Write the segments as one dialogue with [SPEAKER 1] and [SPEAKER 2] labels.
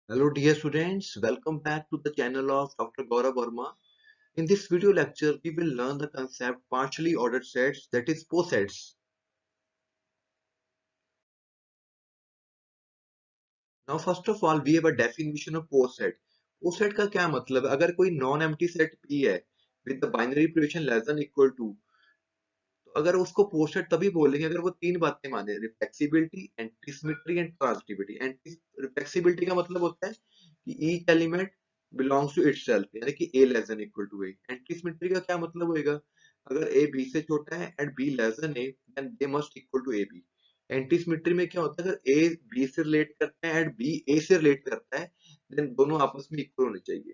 [SPEAKER 1] Hello dear students, welcome back to the channel of Dr. Gaurav Verma. In this video lecture, we will learn the concept partially ordered sets, that is posets. Now first of all, we have a definition of poset. Poset का क्या मतलब है? अगर कोई non empty set P है with the binary population less than equal to, तो अगर उसको पोसेट तभी बोलेंगे अगर वो तीन बातें माने, reflexibility, antisymmetry and transitivity. Reflexibility का मतलब होता है कि each element belongs to itself, यानी कि a less than equal to a। Antisymmetry का क्या मतलब होएगा? अगर a b से छोटा है and b less than a, then they must equal to ab। Antisymmetry में क्या होता है? अगर a b से रिलेट करता है एंड b a से रिलेट करता है, देन दोनों आपस में इक्वल होने चाहिए।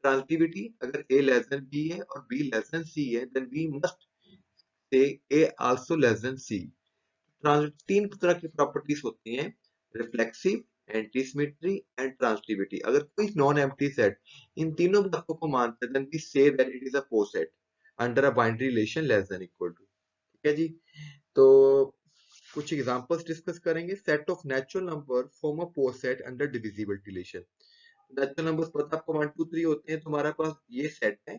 [SPEAKER 1] ट्रांजिटिविटी, अगर a लेस देन b है और b लेस देन c है, देन b मस्ट से A also less than C। तीन तरह की प्रॉपर्टीज होती हैं, रिफ्लेक्सिव, एंटीसिमेट्री एंड ट्रांजिटिविटी। अगर कोई नॉन एम्प्टी सेट इन तीनों बातों को मानता है, then we say that it is a poset under a binary relation less than equal to. ठीक है जी। तो कुछ एग्जांपल्स डिस्कस करेंगे। Set of natural number form a poset under divisibility relation. Natural numbers पता आपको 1 2 3 होते हैं, तुम्हारे पास ये सेट है,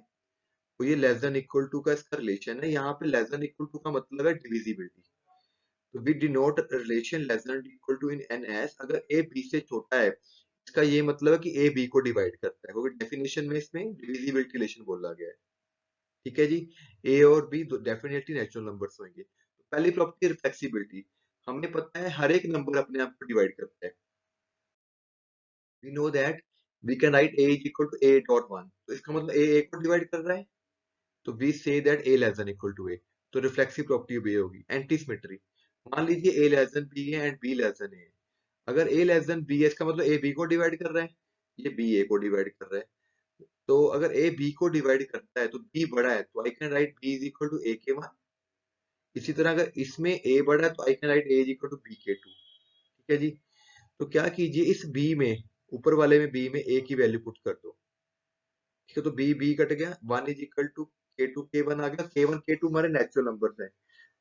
[SPEAKER 1] तो ये लेस देन इक्वल टू का इसका रिलेशन है। यहाँ पे लेस देन इक्वल टू का मतलब है डिविजिबिलिटी। तो we denote relation less than equal to in N S, अगर ए बी से छोटा है, इसका ये मतलब है कि ए बी को डिवाइड करता है, क्योंकि डेफिनेशन में इसमें डिविजिबिलिटी रिलेशन बोला गया है। ठीक है जी। ए और बी डेफिनेटली नेचुरल नंबर्स होंगे। तो पहली प्रॉपर्टी रिफ्लेक्सिबिलिटी, हमें पता है हर एक नंबर अपने आप को डिवाइड करता है। We know that we can write A is equal to A dot one, तो इसका मतलब ए को डिवाइड कर रहा है, तो we say that A less than equal to A. तो रिफ्लेक्सिव प्रॉपर्टी ऑफ ए होगी। एंटीसिमेट्री, मान लीजिए ए लेस देन बी है and B less than A. अगर ए लेस देन बी है, इसका मतलब ए बी को डिवाइड कर रहा है, ये बी ए को डिवाइड कर रहा है। तो अगर ए बी को डिवाइड करता है तो बी बड़ा है, तो I can write B is equal to A के वन। इसी तरह अगर इसमें ए बड़ा है तो I can write A is equal to B K two. ठीक है जी। तो क्या कीजिए, इस बी में, ऊपर वाले में बी में ए की वैल्यू पुट कर दो। ठीक है, तो बी बी कट गया, वन इज इक्वल टू के वन आ गया। के वन के टू हमारे नेचुरल नंबर्स हैं,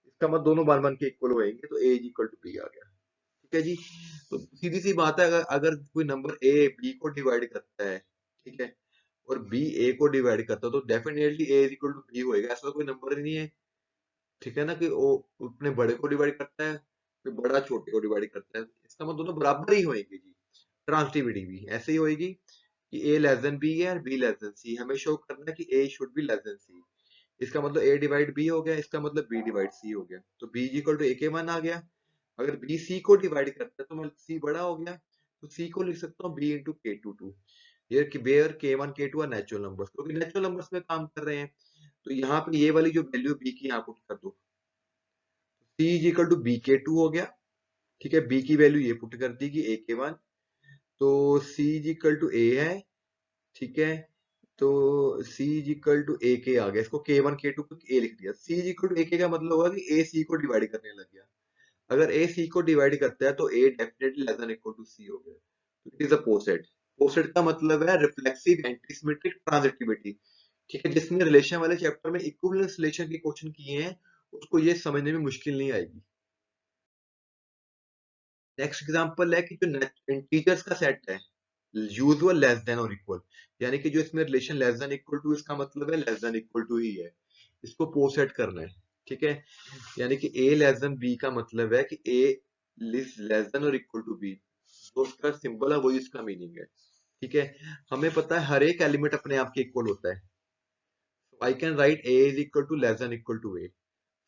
[SPEAKER 1] इसका मतलब दोनों वन वन के इक्वल होएंगे, तो A is equal to B आ गया। ठीक है जी। तो सीधी सी बात है, अगर अगर कोई नंबर ए बी को डिवाइड करता है, ठीक है, और बी ए को डिवाइड करता है, तो definitely A is equal to B होएगा। ऐसा तो कोई नंबर ही नहीं है। ठीक है ना, कि वो अपने बड़े को डिवाइड करता है, फिर बड़ा छोटे को डिवाइड करता है, इसका मतलब दोनों बराबर ही होएंगे जी। ट्रांसिटिविटी भी ऐसे ही होएगी कि ए लेस देन बी है और बी लेस देन सी, हमें शो करना है कि ए शुड बी लेस देन सी। इसका मतलब ए डिवाइड बी हो गया, इसका मतलब बी डिवाइड सी हो गया, तो बी इक्वल टू ए के वन आ गया। अगर बी सी को डिवाइड करता है तो मतलब सी बड़ा हो गया, तो सी को लिख सकता हूँ बी इंटू के टू टू। ये कि वेयर के वन के टू आर नेचुरल नंबर्स, क्योंकि नेचुरल नंबर्स में काम कर रहे हैं, तो यहाँ पे ये वाली जो वैल्यू बी की यहाँ पुट कर दो, सी is equal to B K to हो गया। ठीक है, बी की वैल्यू ये पुट कर दी कि ए के वन, तो सी इज इक्वल टू ए है। ठीक है, तो सी इज इक्वल टू ए के आ गया, इसको के वन के टू को ए लिख दिया। सी इज इक्वल टू ए के का मतलब होगा कि ए सी को डिवाइड करने लग गया। अगर ए सी को डिवाइड करता है तो A definitely less than equal to C हो गया। It is a पोसेट। पोसेट का मतलब है रिफ्लेक्सिव, एंटीसिमेट्रिक, ट्रांजिटिविटी। ठीक है, जिसने रिलेशन वाले चैप्टर में इक्विवेलेंस रिलेशन के क्वेश्चन किए हैं, उसको ये समझने में मुश्किल नहीं आएगी। नेक्स्ट एग्जांपल है कि जो इंटीजर्स का सेट है, यूजुअल लेस देन और इक्वल, यानी कि जो इसमें relation less than equal to, इसका मतलब है लेस देन इक्वल टू ही है, इसको पोसेट करना है। ठीक है, यानी कि a लेस देन b का मतलब है कि a लेस देन और इक्वल टू b, तो उसका सिंबल है, वही इसका मीनिंग है। ठीक है, हमें पता है हर एक एलिमेंट अपने आप के इक्वल होता है, so I can write a is equal to less than equal to a।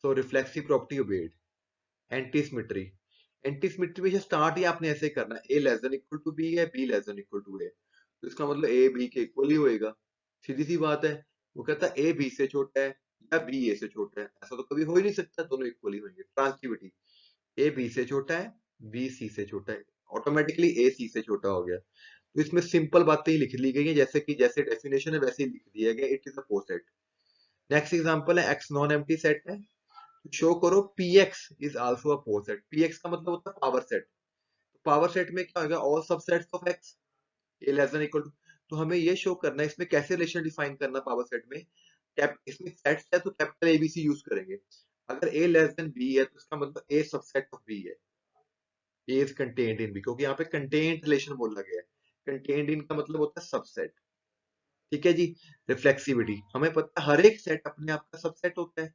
[SPEAKER 1] so reflexive property obeyed। एंटीसिमेट्री, एंटीसिमेट्री में स्टार्ट ही आपने ऐसे करना है, a less than equal to b है, b less than equal to a, तो इसका मतलब a b के इक्वल ही होएगा। सीधी सी बात है। वो कहता है a b से छोटा है या b a से छोटा है, ऐसा तो कभी हो ही नहीं सकता, दोनों इक्वल ही होंगे। ट्रांसिटिविटी, ए बी से छोटा है, बी सी से छोटा है, ऑटोमेटिकली ए सी से छोटा हो गया। तो इसमें सिंपल बातें ही लिख ली गई हैं, जैसे कि जैसे डेफिनेशन है वैसे ही लिख दिया गया, it is a poset. Next example है एक्स नॉन एम्प्टी सेट है, शो करो P X is also a poset. P X का मतलब होता है पावर सेट। तो पावर सेट में क्या होगा, all subsets of X A less than equal to. तो हमें ये शो करना है इसमें कैसे रिलेशन डिफाइन करना पावर सेट में। इसमें सेट्स है तो कैपिटल एबीसी यूज करेंगे। अगर ए लेस देन बी है तो इसका मतलब ए सबसेट ऑफ बी है, A is contained in B, क्योंकि यहाँ पे कंटेंट रिलेशन बोला गया है। कंटेन्ड इन का मतलब होता है सबसेट। ठीक है जी। रिफ्लेक्सिविटी, हमें पता है हर एक सेट अपने आप का सबसेट होता है।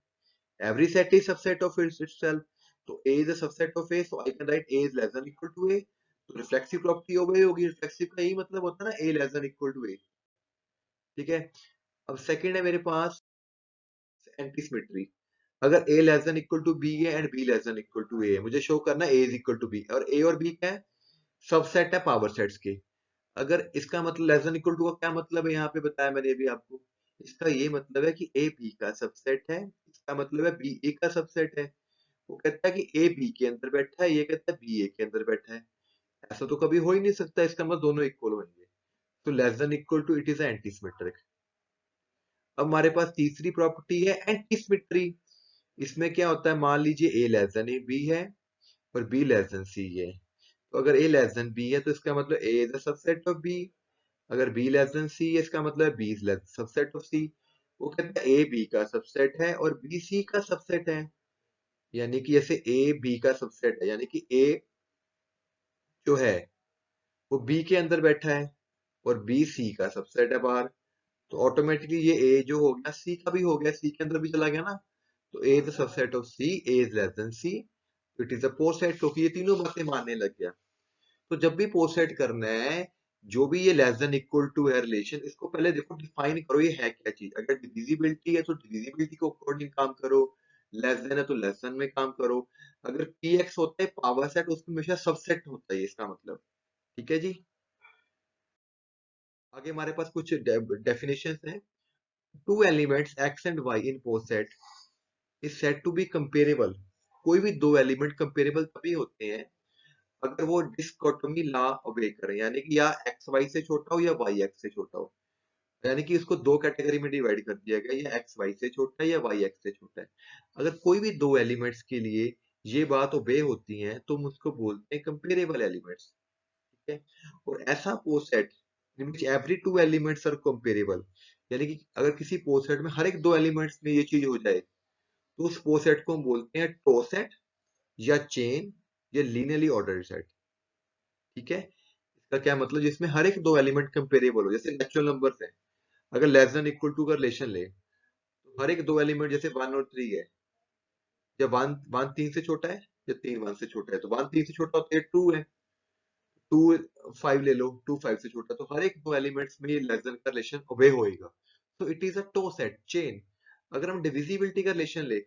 [SPEAKER 1] Every set is subset of itself. तो A is a subset of A, so I can write A is less than equal to A. तो रिफ्लेक्सिव प्रॉपर्टी ओबे होगी, रिफ्लेक्सिव का यही मतलब होता है ना, A less than equal to A. ठीक है। अब सेकंड है मेरे पास एंटी सिमेट्री। अगर a less than equal to B है and b less than equal to a है, मुझे शो करना है a is equal to b, और a और b क्या है, सबसेट है पावर सेट्स के। अगर इसका मतलब लेस देन इक्वल टू का क्या मतलब है, यहाँ पे बताया मैंने भी आपको। इसका ये मतलब है कि a b का सबसेट है, इसका मतलब है b a का सबसेट है। वो कहता है कि a b के अंदर बैठा है, ये कहता है b a के अंदर बैठा है। ऐसा तो कभी हो ही नहीं सकता, इसका मतलब दोनों इक्वल होंगे। तो less than equal to it is anti symmetric. अब हमारे पास तीसरी प्रॉपर्टी है एंटी सिमेट्री। इसमें क्या होता है, मान लीजिए a लेस देन बी है और b लेस देन c है। तो अगर a लेस देन b है तो इसका मतलब a is a subset of b। अगर b लेस देन c है, इसका मतलब b is subset of c। वो कहता है a b का सबसेट है और b c का सबसेट है। यानी कि जैसे a b का सबसेट है, यानी कि a जो है वो b के अंदर बैठा है और b c का सबसेट है बाहर। तो ऑटोमेटिकली ये a जो हो गया c का भी हो गया, c के अंदर भी चला गया ना। तो a is the subset of c, a is less than c, it is a poset, क्योंकि ये तीनों बातें मानने लग गया। तो जब भी पोस्टसेट करना है, जो भी ये लेस देन इक्वल टू है रिलेशन, इसको पहले देखो डिफाइन करो ये है क्या चीज। अगर डिविजिबिलिटी है तो डिविजिबिलिटी को अकॉर्डिंग काम करो, लेस देन है तो लेस देन में काम करो। अगर px होता है पावर सेट, उसमें हमेशा सबसेट होता है, इसका मतलब। ठीक है जी। आगे हमारे पास कुछ डेफिनेशन हैं। Two elements x and y in poset is said to be comparable. कोई भी दो एलिमेंट कंपेरेबल तभी होते हैं अगर वो डिस्कोटोमी लॉ ओबे करें, यानी कि या एक्स वाई से छोटा हो या वाई एक्स से छोटा हो। यानी कि इसको दो कैटेगरी में डिवाइड कर दिया गया, या एक्स वाई से छोटा है या वाई एक्स से छोटा है। अगर कोई भी दो एलिमेंट्स के लिए ये बात ओबे होती है तो हम उसको बोलते हैं कंपेरेबल एलिमेंट्स। ठीक है। और ऐसा poset in which every two elements are comparable, यानी कि अगर किसी पोसेट में हर एक दो एलिमेंट्स में ये चीज हो जाए, तो उस पोसेट को हम बोलते हैं टोसेट या चेन या लीनियरली ऑर्डर्ड सेट। ठीक है। इसका क्या मतलब, जिसमें हर एक दो एलिमेंट कंपेरेबल हो, जैसे नेचुरल नंबर्स है। अगर लेस देन इक्वल टू का रिलेशन ले, तो हर एक दो एलिमेंट जैसे 1 और 3 है, या वन वन 3 से छोटा है या 3 1 से छोटा है, तो 1 3 से छोटा होता है 2 है। 2 5 ले लो, 2 5 से छोटा, तो हर एक दो एलिमेंट्स में लेस देन का रिलेशन ओबे होएगा। तो it is a toset chain. अगर हम डिविजिबिलिटी का रिलेशन ले,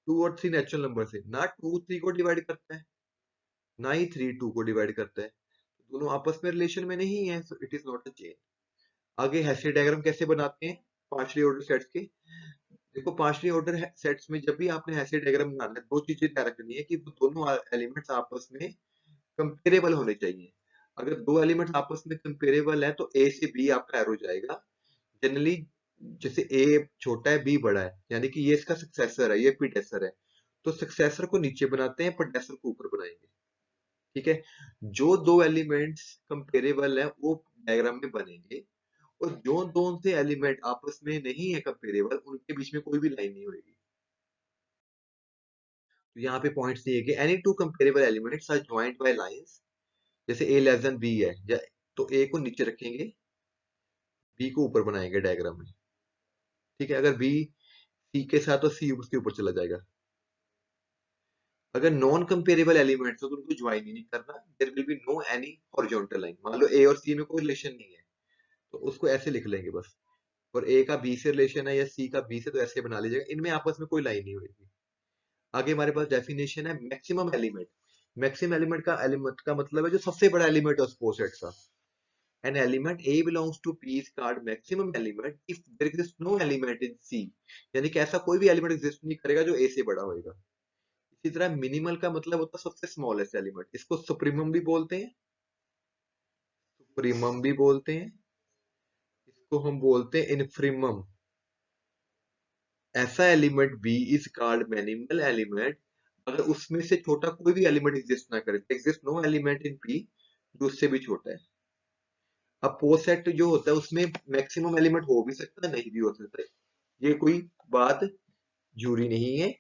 [SPEAKER 1] 2 और 3 नेचुरल नंबर से, ना 2 3 को डिवाइड करता है, ना ही 3 2 को डिवाइड करता है, तो दोनों आपस में रिलेशन में नहीं है, so it is not a chain. आगे हैशेड डायग्राम कैसे बनाते हैं पांचवी ऑर्डर सेट्स के। देखो पांचवी ऑर्डर सेट्स में जब भी आपने हैशेड डायग्राम बनाना है, दो चीजें ध्यान रखनी है कि वो दोनों एलिमेंट्स आपस में कंपेरेबल होने चाहिए। अगर दो एलिमेंट्स आपस में कंपेरेबल है तो ए से बी आपका एरो जाएगा। जनरली जैसे ए छोटा है बी बड़ा है, यानी कि ये इसका सक्सेसर है, ये प्रीडेसेसर है। तो सक्सेसर को नीचे बनाते हैं, प्रीडेसेसर को ऊपर बनाएंगे। ठीक है। जो दो एलिमेंट्स कंपेरेबल है वो डायग्राम में बनेंगे, और जो दोनों से एलिमेंट आपस में नहीं है कंपेरेबल, उनके बीच में कोई भी लाइन नहीं होगी। तो यहाँ पे पॉइंट्स दिए गए, any two comparable elements are joined by lines. जैसे ए लेस देन बी है, या तो ए को नीचे रखेंगे, बी को ऊपर बनाएंगे डायग्राम में। ठीक है। अगर बी सी के साथ, तो सी उसके ऊपर चला जाएगा। अगर नॉन कंपेरेबल एलिमेंट्स हो तो उनको ज्वाइन ही नहीं करना, there will be no any horizontal line. मान लो ए और सी में कोई रिलेशन नहीं है, तो उसको ऐसे लिख लेंगे बस। और ए का बी से रिलेशन है या सी का बी से, तो ऐसे बना लीजिएगा, इनमें आपस में कोई लाइन नहीं होगी। आगे हमारे पास डेफिनेशन है मैक्सिमम एलिमेंट। मैक्सिमम एलिमेंट का मतलब है जो सबसे बड़ा एलिमेंट है उस पोसेट का। An element A belongs to P is called maximum element if there exist no element in C. यानी कि ऐसा कोई भी एलिमेंट एग्जिस्ट नहीं करेगा जो ए से बड़ा होएगा। इसी तरह मिनिमल का मतलब होता है सबसे स्मॉलेस्ट एलिमेंट, इसको सुप्रीमम भी बोलते हैं, सुप्रीमम भी बोलते हैं, इसको हम बोलते हैं इनफीमम। ऐसा element B is called minimal element अगर उसमें से छोटा कोई भी एलिमेंट एग्जिस्ट ना करे, exist no element in P जो उससे भी छोटा है। अब पोस्ट सेट जो होता है उसमें मैक्सिमम एलिमेंट हो भी सकता है, नहीं भी हो सकता है, ये कोई बात जरूरी नहीं है।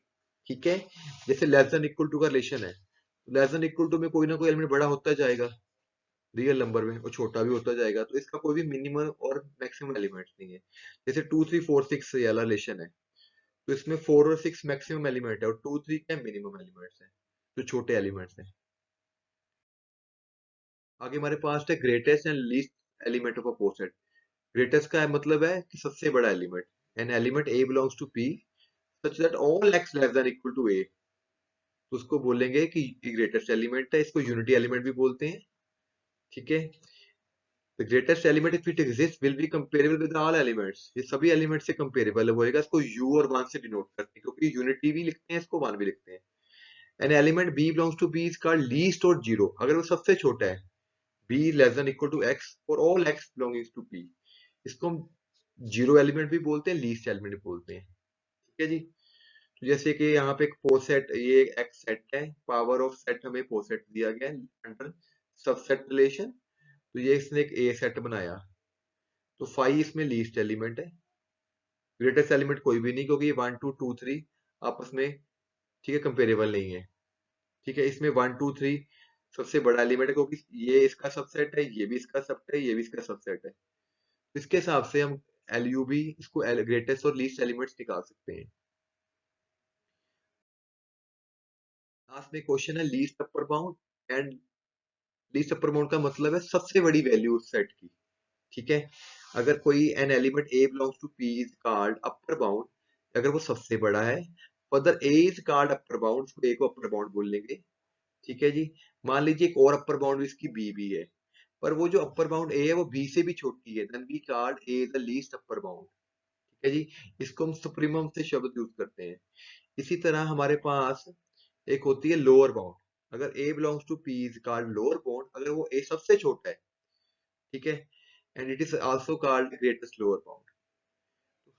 [SPEAKER 1] ठीक है। जैसे लेस देन इक्वल टू का रिलेशन है, लेस देन इक्वल टू में कोई ना कोई एलिमेंट बड़ा होता जाएगा। रियल नंबर में, और छोटा भी होता जाएगा, तो इसका कोई भी मिनिमम और मैक्सिमम एलिमेंट्स नहीं है। जैसे 2 3 4 6 ये वाला रिलेशन है, तो इसमें 4 और 6 मैक्सिमम एलिमेंट है, और 2 3 क्या मिनिमम एलिमेंट्स है, जो छोटे एलिमेंट्स हैं। आगे हमारे पास है greatest and least element of a poset. Greatest का मतलब है कि सबसे बड़ा element. An element A belongs to P such that all X less than equal to A, तो उसको बोलेंगे कि ग्रेटेस्ट एलिमेंट है। इसको यूनिटी एलिमेंट भी बोलते हैं। ठीक है, the greatest element if it exist will be comparable with all elements, ये सभी एलिमेंट से कंपेरेबल होएगा। इसको यू और वन से डिनोट करते हैं, क्योंकि यूनिटी भी लिखते हैं इसको, वन भी लिखते हैं। An element B belongs to B is called least और जीरो, अगर वो सबसे छोटा है, B less than equal to X for all X belonging to P, इसको हम जीरो एलिमेंट भी बोलते हैं, लीस्ट एलिमेंट भी बोलते हैं। ठीक है जी। तो जैसे कि यहाँ पे एक पोर सेट, ये एक एक्स सेट है, पावर ऑफ सेट हमें पोर सेट दिया गया है अंडर सबसेट रिलेशन। तो ये इसने एक ए सेट बनाया, तो 5 इसमें लीस्ट एलिमेंट है। ग्रेटेस्ट एलिमेंट कोई भी नहीं, क्योंकि ये 1 2 2 3 आपस में, ठीक है, कंपेरेबल नहीं है। ठीक है, इसमें 1 2 3 सबसे बड़ा एलिमेंट है, क्योंकि ये इसका सबसेट है, ये भी इसका सबसेट है, ये भी इसका सबसेट है। तो इसके हिसाब से हम एलयू भी इसको ग्रेटेस्ट और लीस्ट एलिमेंट्स निकाल सकते हैं। लास्ट में क्वेश्चन है least upper bound and least upper bound का मतलब है सबसे बड़ी वैल्यू उस सेट की। ठीक है, अगर कोई an element A belongs to P is called upper bound, अगर वो सबसे बड़ा है, further A is called upper bound, उसको ए को अपर बाउंड बोल लेंगे। ठीक है जी। मान लीजिए एक और अपर बाउंड इसकी बी भी है, पर वो जो अपर बाउंड ए है वो बी से भी छोटी है, then we called A the least upper bound. ठीक है जी। इसको हम सुप्रीमम से शब्द यूज करते हैं। इसी तरह हमारे पास एक होती है लोअर बाउंड, अगर A belongs to P is called lower bound, अगर वो ए सबसे छोटा है। ठीक है, and it is also called greatest lower bound.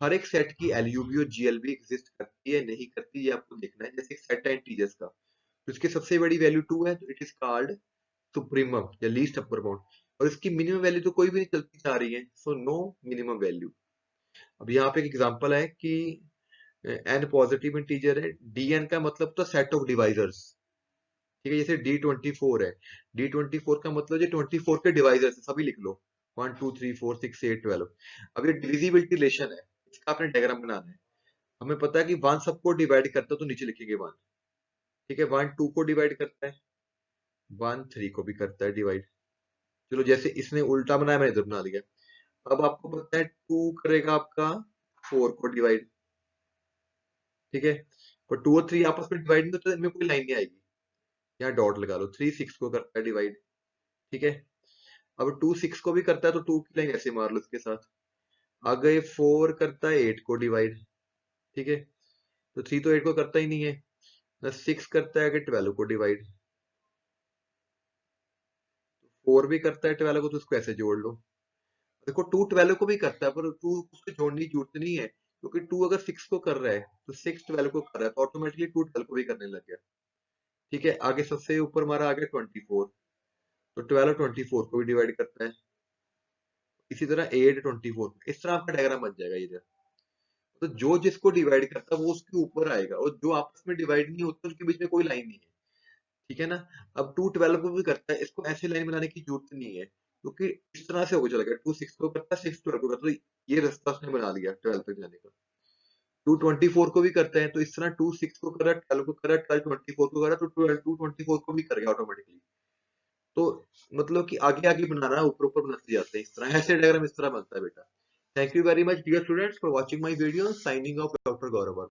[SPEAKER 1] हर एक सेट की एलयूबी और जीएलबी एग्जिस्ट करती है नहीं करती, ये आपको देखना है। जैसे एक सेट है इंटीजर्स का, तो इसकी सबसे बड़ी वैल्यू 2 है, तो इट इज कॉल्ड सुप्रीमम या लीस्ट अपर बाउंड। और इसकी मिनिमम वैल्यू तो कोई भी नहीं चलती जा रही है, सो नो मिनिमम वैल्यू। अब यहाँ पे एक एग्जांपल है कि एन पॉजिटिव इंटीजर है, डीएन का मतलब तो सेट ऑफ डिवाइजर्स। ठीक है, जैसे D24 है, D24 का मतलब जो 24 के डिवाइजर्स है, सभी लिख लो, 1 2 3 4 6 8 12। अब ये डिविजिबिलिटी रिलेशन है, इसका आपने डायग्राम बनाना है। हमें पता है कि वन सबको डिवाइड करता है, तो नीचे लिखेंगे वन। ठीक है, वन टू को डिवाइड करता है, वन थ्री को भी करता है डिवाइड। चलो, जैसे इसने उल्टा बनाया, मैंने इधर बना लिया। अब आपको पता है टू करेगा आपका फोर को डिवाइड। ठीक है, पर टू और थ्री आपस में डिवाइड नहीं होता, तो इनमें कोई लाइन नहीं आएगी, यहाँ डॉट लगा लो। थ्री सिक्स को करता है डिवाइड। ठीक है, अब टू सिक्स को भी करता है, तो टू की लाइन ऐसे मार लो इसके साथ। आगे फोर करता है एट को डिवाइड। ठीक है, तो थ्री तो एट को करता ही नहीं है ना। सिक्स करता है आगे 12 को डिवाइड। फोर भी करता है 12 को, तो उसको ऐसे जोड़ लो। देखो, टू 12 को भी करता है, पर टू उसको जोड़ने की जरूरत नहीं है, क्योंकि टू अगर सिक्स को कर रहा है, तो सिक्स 12 को कर रहा है, तो ऑटोमेटिकली टू 12 को भी करने लग गया। ठीक है, आगे सबसे ऊपर हमारा आ गया 24, तो 12 24 को भी डिवाइड करता है। इसी तरह 8 24, इस तरह आपका डायग्राम बन जाएगा इधर। तो जो जिसको डिवाइड करता है वो उसके ऊपर आएगा, और जो आपस में डिवाइड नहीं होते उनके बीच में कोई लाइन नहीं है। ठीक है ना। अब 2 12 को भी करता है, इसको ऐसे लाइन बनाने की जरूरत नहीं है, क्योंकि इस तरह से होकर चलेगा। टू सिक्स को करता है, सिक्स 12 को करता है, तो ये रास्ता उसने बना लिया 12 तक जाने का। टू 24 को भी करते हैं, तो इस तरह टू सिक्स को कर रहा है, 12 को कर रहा है, 12 24 को कर रहा है, तो 12 टू 24 को भी करेगा ऑटोमेटिकली। तो मतलब कि आगे आगे बनाना है, ऊपर ऊपर बनाते जाते हैं, इस तरह ऐसे डायग्राम इस तरह बनता है बेटा। Thank you very much dear students for watching my video. Signing off doctor Gaurav.